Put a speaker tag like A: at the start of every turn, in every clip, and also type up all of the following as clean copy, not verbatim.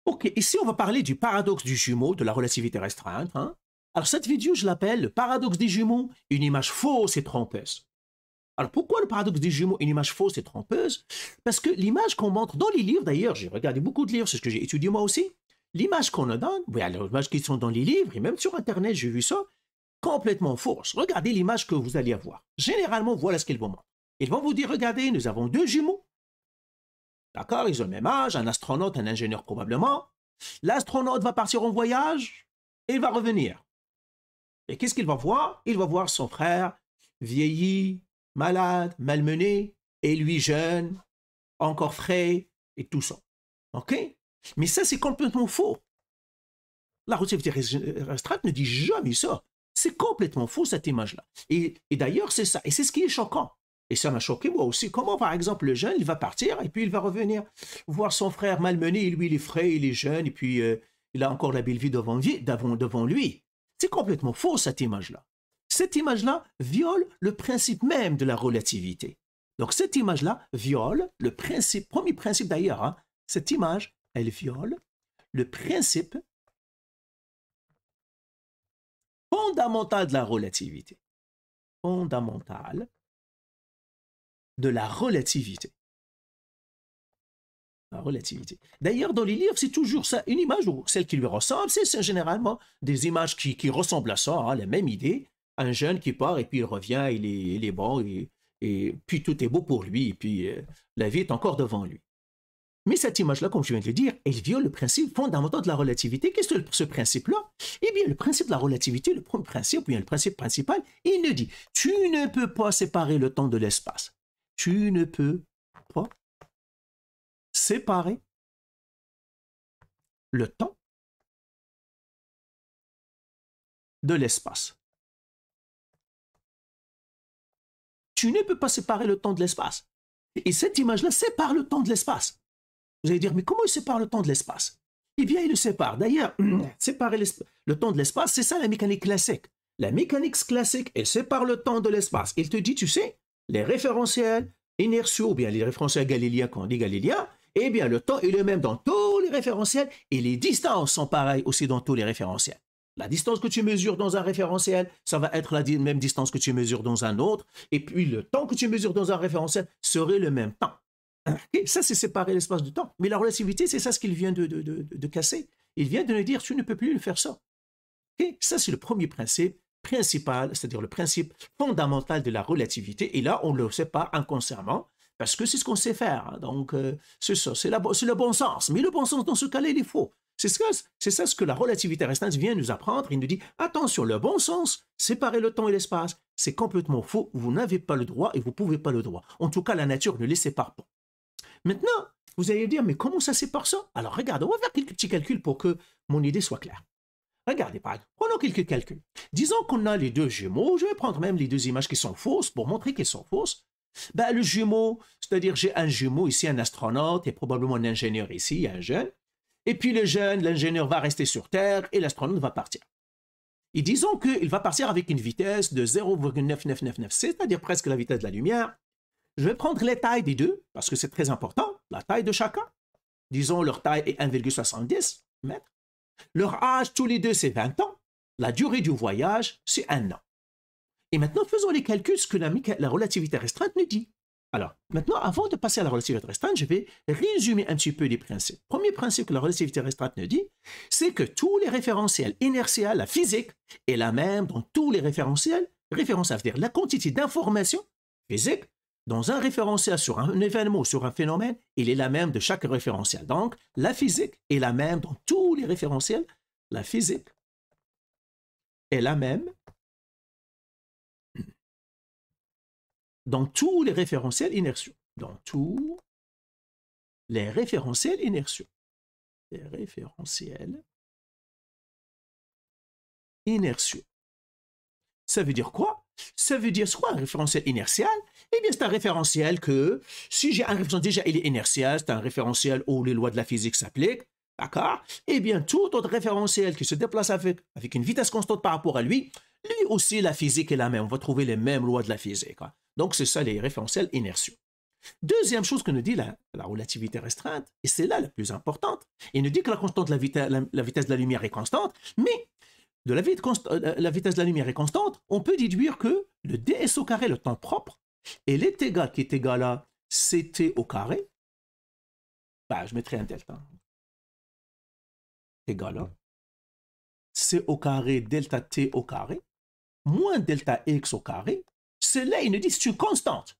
A: Ok, ici on va parler du paradoxe du jumeau, de la relativité restreinte. Hein. Alors cette vidéo, je l'appelle le paradoxe des jumeaux, une image fausse et trompeuse. Alors pourquoi le paradoxe des jumeaux, une image fausse et trompeuse? Parce que l'image qu'on montre dans les livres, d'ailleurs, j'ai regardé beaucoup de livres, c'est ce que j'ai étudié moi aussi, l'image qu'on nous donne, oui, les images qui sont dans les livres, et même sur Internet, j'ai vu ça, complètement fausse. Regardez l'image que vous allez avoir. Généralement, voilà ce qu'ils vont montrer. Ils vont vous dire, regardez, nous avons deux jumeaux. D'accord, ils ont le même âge, un astronaute, un ingénieur probablement. L'astronaute va partir en voyage et il va revenir. Et qu'est-ce qu'il va voir? Il va voir son frère vieilli, malade, malmené, et lui jeune, encore frais, et tout ça. OK? Mais ça, c'est complètement faux. La relativité restreinte ne dit jamais ça. C'est complètement faux, cette image-là. Et d'ailleurs, c'est ça. Et c'est ce qui est choquant. Et ça m'a choqué moi aussi. Comment, par exemple, le jeune, il va partir et puis il va revenir voir son frère malmené, et lui, il est frais, il est jeune, et puis il a encore la belle vie devant lui. C'est complètement faux, cette image-là. Cette image-là viole le principe même de la relativité. Donc, cette image-là viole le principe, premier principe d'ailleurs, hein, cette image, elle viole le principe fondamental de la relativité. Fondamental de la relativité. La relativité. D'ailleurs, dans les livres, c'est toujours ça, une image ou celle qui lui ressemble, c'est généralement des images qui ressemblent à ça, hein, la même idée. Un jeune qui part et puis il revient, il est bon, et puis tout est beau pour lui, et puis la vie est encore devant lui. Mais cette image-là, comme je viens de le dire, elle viole le principe fondamental de la relativité. Qu'est-ce que ce principe-là? Eh bien, le principe de la relativité, le premier principe, ou bien le principe principal, il nous dit, tu ne peux pas séparer le temps de l'espace. Tu ne peux pas séparer le temps de l'espace. Tu ne peux pas séparer le temps de l'espace. Et cette image-là sépare le temps de l'espace. Vous allez dire, mais comment il sépare le temps de l'espace? Eh bien, il le sépare. D'ailleurs, séparer le temps de l'espace, c'est ça la mécanique classique. La mécanique classique, elle sépare le temps de l'espace. Il te dit, tu sais, les référentiels inertiaux, ou bien les référentiels galiléens, quand on dit galiléens, eh bien, le temps est le même dans tous les référentiels et les distances sont pareilles aussi dans tous les référentiels. La distance que tu mesures dans un référentiel, ça va être la même distance que tu mesures dans un autre, et puis le temps que tu mesures dans un référentiel serait le même temps. Okay, ça, c'est séparer l'espace du temps. Mais la relativité, c'est ça ce qu'il vient de casser. Il vient de nous dire, tu ne peux plus le faire ça. Okay, ça, c'est le premier principe principal, c'est-à-dire le principe fondamental de la relativité. Et là, on le sépare inconsciemment, parce que c'est ce qu'on sait faire. Hein. Donc, c'est ça, c'est le bon sens. Mais le bon sens, dans ce cas-là, il est faux. C'est ça ce que la relativité restreinte vient nous apprendre. Il nous dit, attention, le bon sens, séparer le temps et l'espace, c'est complètement faux. Vous n'avez pas le droit et vous ne pouvez pas le droit. En tout cas, la nature ne les sépare pas. Maintenant, vous allez dire, mais comment ça sépare ça? Alors, regarde, on va faire quelques petits calculs pour que mon idée soit claire. Regardez, par exemple, prenons quelques calculs. Disons qu'on a les deux jumeaux. Je vais prendre même les deux images qui sont fausses pour montrer qu'elles sont fausses. Ben, le jumeau, c'est-à-dire j'ai un jumeau ici, un astronaute, et probablement un ingénieur ici, un jeune. Et puis le jeune, l'ingénieur va rester sur Terre et l'astronaute va partir. Et disons qu'il va partir avec une vitesse de 0,9996, c'est-à-dire presque la vitesse de la lumière. Je vais prendre les tailles des deux, parce que c'est très important, la taille de chacun. Disons, leur taille est 1,70 mètres. Leur âge, tous les deux, c'est 20 ans. La durée du voyage, c'est 1 an. Et maintenant, faisons les calculs, ce que la relativité restreinte nous dit. Alors, maintenant, avant de passer à la relativité restreinte, je vais résumer un petit peu les principes. Premier principe que la relativité restreinte nous dit, c'est que tous les référentiels inertiels, la physique, est la même dans tous les référentiels. Référentiel, c'est-à-dire la quantité d'informations physiques dans un référentiel sur un événement ou sur un phénomène, il est la même de chaque référentiel. Donc, la physique est la même dans tous les référentiels. La physique est la même dans tous les référentiels inertiaux. Dans tous les référentiels inertiaux. Les référentiels inertiaux. Ça veut dire quoi? Ça veut dire soit un référentiel inertial, eh bien c'est un référentiel que, si j'ai un référentiel déjà il est inertial, c'est un référentiel où les lois de la physique s'appliquent, d'accord? Eh bien tout autre référentiel qui se déplace avec une vitesse constante par rapport à lui aussi la physique est la même, on va trouver les mêmes lois de la physique. Hein. Donc c'est ça les référentiels inertiaux. Deuxième chose que nous dit la relativité restreinte, et c'est là la plus importante, il nous dit que la constante de la vitesse de la lumière est constante, mais de la vitesse de la lumière est constante, on peut déduire que le ds au carré, le temps propre, et est égal, qui est égal à ct au carré, bah, je mettrai un delta, égal à c au carré delta t au carré, moins delta x au carré, cela, il nous dit, c'est une constante.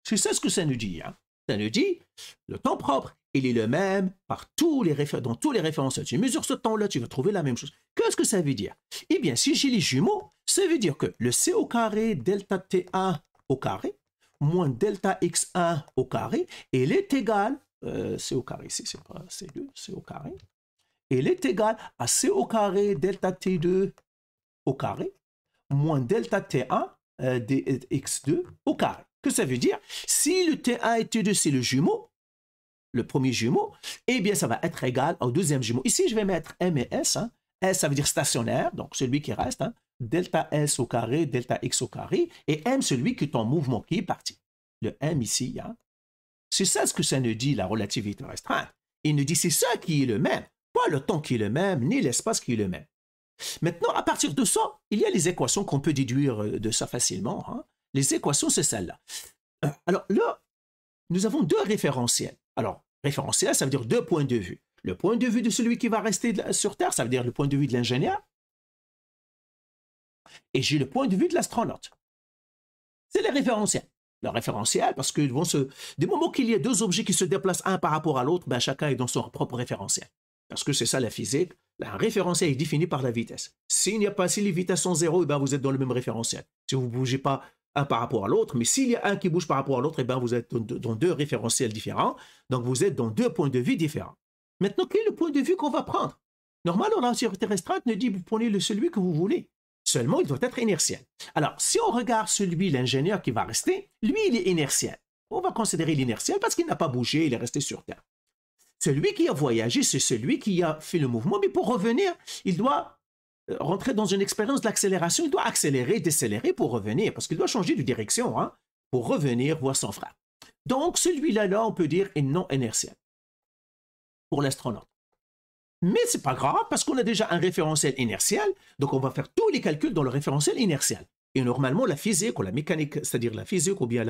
A: C'est ça ce que ça nous dit. Hein? Ça nous dit, le temps propre, il est le même dans tous les référentiels. Tu mesures ce temps-là, tu vas trouver la même chose. Qu'est-ce que ça veut dire? Eh bien, si j'ai les jumeaux, ça veut dire que le c au carré delta t1 au carré, moins delta x1 au carré, il est égal, c au carré ici, c'est pas c2, c au carré, il est égal à c au carré delta t2 au carré, moins delta t1 dx2 au carré. Que ça veut dire? Si le T1 et T2, c'est le jumeau, le premier jumeau, eh bien, ça va être égal au deuxième jumeau. Ici, je vais mettre M et S. Hein. S, ça veut dire stationnaire, donc celui qui reste. Hein. Delta S au carré, delta X au carré. Et M, celui qui est en mouvement, qui est parti. Le M ici, hein. C'est ça ce que ça nous dit, la relativité restreinte. Il nous dit c'est ça qui est le même. Pas le temps qui est le même, ni l'espace qui est le même. Maintenant, à partir de ça, il y a les équations qu'on peut déduire de ça facilement. Hein. Les équations, c'est celle-là. Alors là, nous avons deux référentiels. Alors, référentiel, ça veut dire deux points de vue. Le point de vue de celui qui va rester sur Terre, ça veut dire le point de vue de l'ingénieur. Et j'ai le point de vue de l'astronaute. C'est les référentiels. Le référentiel, parce que du moment qu'il y a deux objets qui se déplacent un par rapport à l'autre, ben chacun est dans son propre référentiel. Parce que c'est ça la physique. Un référentiel est défini par la vitesse. Si les vitesses sont zéro, ben vous êtes dans le même référentiel. Si vous ne bougez pas un par rapport à l'autre, mais s'il y a un qui bouge par rapport à l'autre, eh ben vous êtes dans deux référentiels différents, donc vous êtes dans deux points de vue différents. Maintenant, quel est le point de vue qu'on va prendre? Normalement, la relativité restreinte nous dit, vous prenez celui que vous voulez. Seulement, il doit être inertiel. Alors, si on regarde l'ingénieur qui va rester, lui, il est inertiel. On va considérer l'inertiel parce qu'il n'a pas bougé, il est resté sur Terre. Celui qui a voyagé, c'est celui qui a fait le mouvement, mais pour revenir, il doit rentrer dans une expérience d'accélération, il doit accélérer, décélérer pour revenir, parce qu'il doit changer de direction hein, pour revenir voir son frère. Donc, celui-là, on peut dire, est non inertiel pour l'astronaute. Mais ce n'est pas grave, parce qu'on a déjà un référentiel inertiel, donc on va faire tous les calculs dans le référentiel inertiel. Et normalement, la physique ou la mécanique, c'est-à-dire la physique ou bien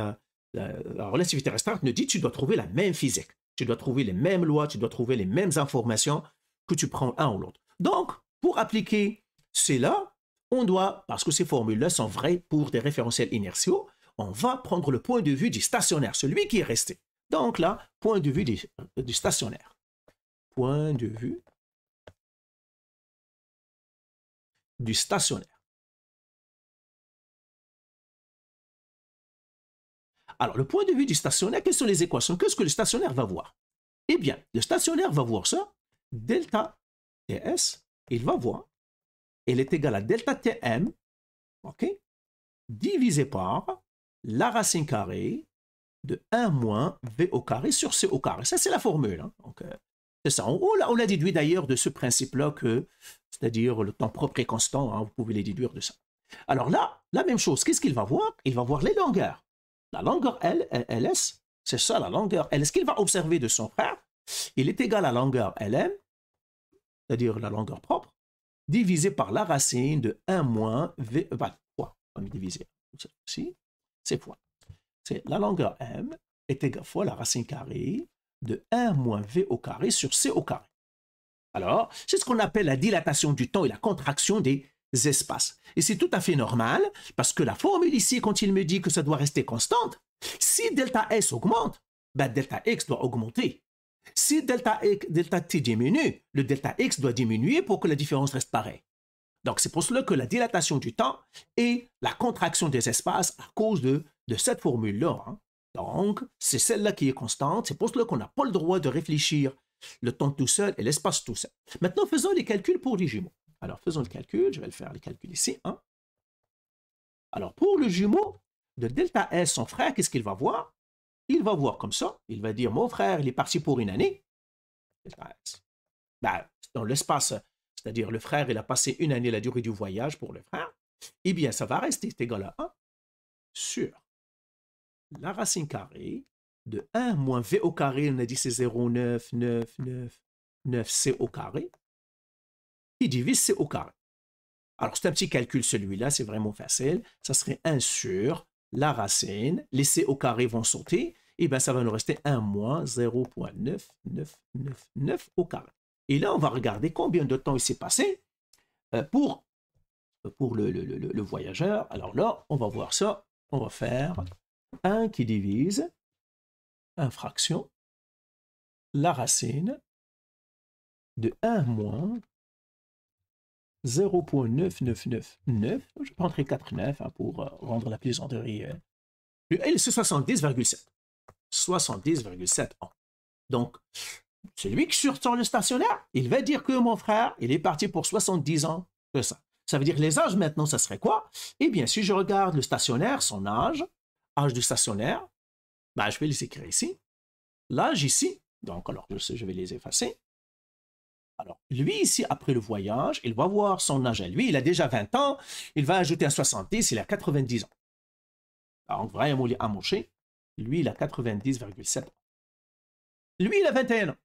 A: la relativité restreinte, nous dit que tu dois trouver la même physique. Tu dois trouver les mêmes lois, tu dois trouver les mêmes informations que tu prends un ou l'autre. Donc, pour appliquer cela, on doit, parce que ces formules-là sont vraies pour des référentiels inertiaux, on va prendre le point de vue du stationnaire, celui qui est resté. Donc là, point de vue du stationnaire. Point de vue du stationnaire. Alors, le point de vue du stationnaire, quelles sont les équations? Qu'est-ce que le stationnaire va voir? Eh bien, le stationnaire va voir ça, delta TS, il va voir, il est égal à delta Tm, ok, divisé par la racine carrée de 1 moins V au carré sur C au carré. Ça, c'est la formule. Hein. Donc, c'est ça. On l'a déduit d'ailleurs de ce principe-là que, c'est-à-dire le temps propre est constant, hein, vous pouvez les déduire de ça. Alors là, la même chose, qu'est-ce qu'il va voir? Il va voir les longueurs. La longueur LS, c'est ça la longueur L. Ce qu'il va observer de son frère, il est égal à la longueur LM, c'est-à-dire la longueur propre, divisé par la racine de 1 moins V, fois, on va diviser ici, c'est fois. C'est la longueur M est égale fois la racine carrée de 1 moins V au carré sur C au carré. Alors, c'est ce qu'on appelle la dilatation du temps et la contraction des espaces. Et c'est tout à fait normal, parce que la formule ici, quand il me dit que ça doit rester constante, si delta S augmente, ben delta X doit augmenter. Si delta T diminue, le delta X doit diminuer pour que la différence reste pareille. Donc, c'est pour cela que la dilatation du temps et la contraction des espaces à cause de cette formule-là. Hein. Donc, c'est celle-là qui est constante. C'est pour cela qu'on n'a pas le droit de réfléchir le temps tout seul et l'espace tout seul. Maintenant, faisons les calculs pour les jumeaux. Alors, faisons le calcul. Je vais le faire, les calculs ici. Hein. Alors, pour le jumeau de delta S, son frère, qu'est-ce qu'il va voir? Il va voir comme ça. Il va dire, mon frère, il est parti pour une année. Delta S. Ben, dans l'espace, c'est-à-dire le frère, il a passé une année la durée du voyage pour le frère. Eh bien, ça va rester égal à 1 sur la racine carrée de 1 moins v au carré, on a dit c'est 0,99999c au carré, qui divise c au carré. Alors, c'est un petit calcul, celui-là, c'est vraiment facile. Ça serait 1 sur la racine, les c au carré vont sauter, et bien ça va nous rester 1 moins 0,9999 au carré. Et là, on va regarder combien de temps il s'est passé pour le voyageur. Alors là, on va voir ça. On va faire 1 qui divise, 1 fraction, la racine de 1 moins 0,9999. Je prendrai 4,9 hein, pour rendre la plaisanterie. Et c'est 70,7. 70,7 ans. Donc, celui qui sur le stationnaire, il va dire que mon frère, il est parti pour 70 ans que ça. Ça veut dire que les âges maintenant, ça serait quoi? Eh bien, si je regarde le stationnaire, son âge du stationnaire, ben, je vais les écrire ici. L'âge ici, donc alors je vais les effacer. Alors, lui ici, après le voyage, il va voir son âge à lui. Il a déjà 20 ans, il va ajouter un 70, il a 90 ans. Alors, vraiment, il est amoché. Lui, il a 90,7 ans. Lui, il a 21 ans.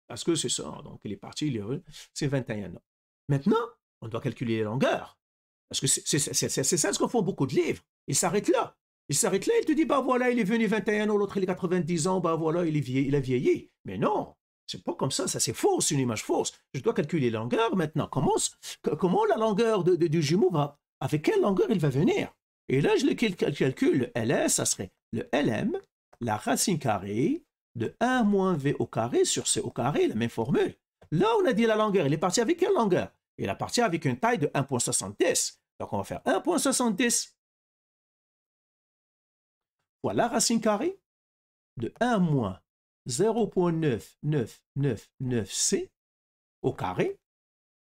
A: Parce que c'est ça, donc il est parti, il est heureux, c'est 21 ans. Maintenant, on doit calculer les longueurs. Parce que c'est ça ce qu'on font beaucoup de livres. Il s'arrête là. Il s'arrête là, il te dit, bah voilà, il est venu 21 ans, l'autre il est 90 ans, bah voilà, il a vieilli. Mais non, c'est pas comme ça, ça c'est faux, c'est une image fausse. Je dois calculer les longueurs maintenant. Comment la longueur du jumeau va, avec quelle longueur il va venir? Et là, je le calcule, le LS, ça serait le LM, la racine carrée de 1 moins V au carré sur C au carré, la même formule. Là, on a dit la longueur, il est parti avec quelle longueur? Il est parti avec une taille de 1,70. Donc, on va faire 1,70 fois la racine carrée de 1 moins 0,9999c au carré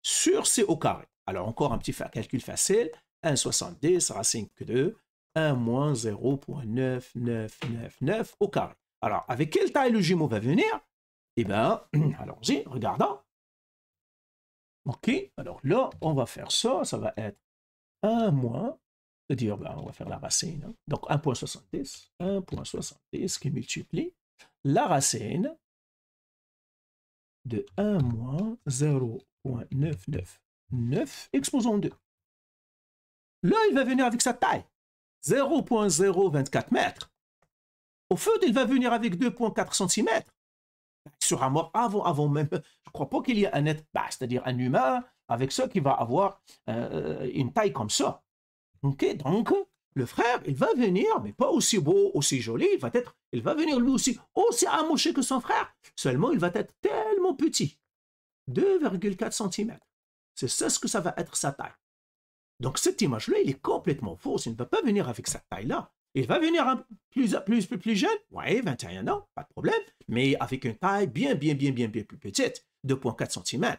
A: sur C au carré. Alors, encore un petit calcul facile. 1,70 racine que de 1 moins 0,9999 au carré. Alors, avec quelle taille le jumeau va venir? Eh bien, allons-y, regardons. OK, alors là, on va faire ça. Ça va être 1 moins, c'est-à-dire, ben, on va faire la racine. Hein. Donc, 1,70 qui multiplie la racine de 1 moins 0,999 exposant 2. Là, il va venir avec sa taille, 0,024 mètres. Au fait, il va venir avec 2,4 cm. Sur un mort avant même, je ne crois pas qu'il y ait un être, c'est-à-dire un humain, avec ça qui va avoir une taille comme ça. Okay? Donc, le frère, il va venir, mais pas aussi beau, aussi joli, il va venir lui aussi amoché que son frère, seulement il va être tellement petit, 2,4 cm. C'est ça ce que ça va être sa taille. Donc, cette image-là, il est complètement fausse. Il ne va pas venir avec cette taille-là. Il va venir plus jeune, oui, 21 ans, pas de problème, mais avec une taille bien plus petite, 2,4 cm.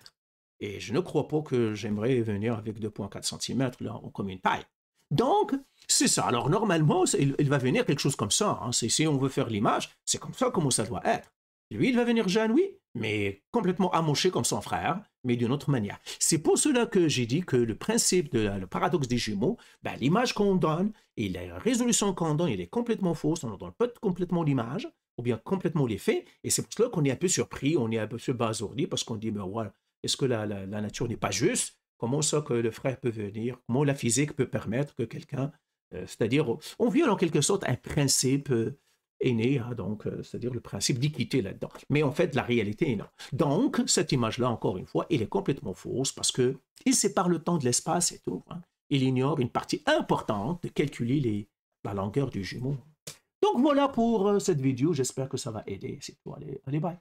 A: Et je ne crois pas que j'aimerais venir avec 2,4 cm là, comme une taille. Donc, c'est ça. Alors, normalement, il va venir quelque chose comme ça. Hein. Si on veut faire l'image, c'est comme ça comment ça doit être. Lui, il va venir jeune, oui, mais complètement amoché comme son frère, mais d'une autre manière. C'est pour cela que j'ai dit que le principe le paradoxe des jumeaux, l'image qu'on donne et la résolution qu'on donne, il est complètement fausse. On ne donne pas complètement l'image, ou bien complètement l'effet, et c'est pour cela qu'on est un peu surpris, on est un peu basourdi, parce qu'on dit, mais voilà, est-ce que la nature n'est pas juste? Comment ça que le frère peut venir? Comment la physique peut permettre que quelqu'un, c'est-à-dire, on viole en quelque sorte un principe est né, hein, donc, c'est-à-dire le principe d'équité là-dedans. Mais en fait, la réalité est non. Donc, cette image-là, encore une fois, elle est complètement fausse parce qu'il sépare le temps de l'espace et tout. Hein. Il ignore une partie importante de calculer la longueur du jumeau. Donc, voilà pour cette vidéo. J'espère que ça va aider. C'est tout. Allez, bye.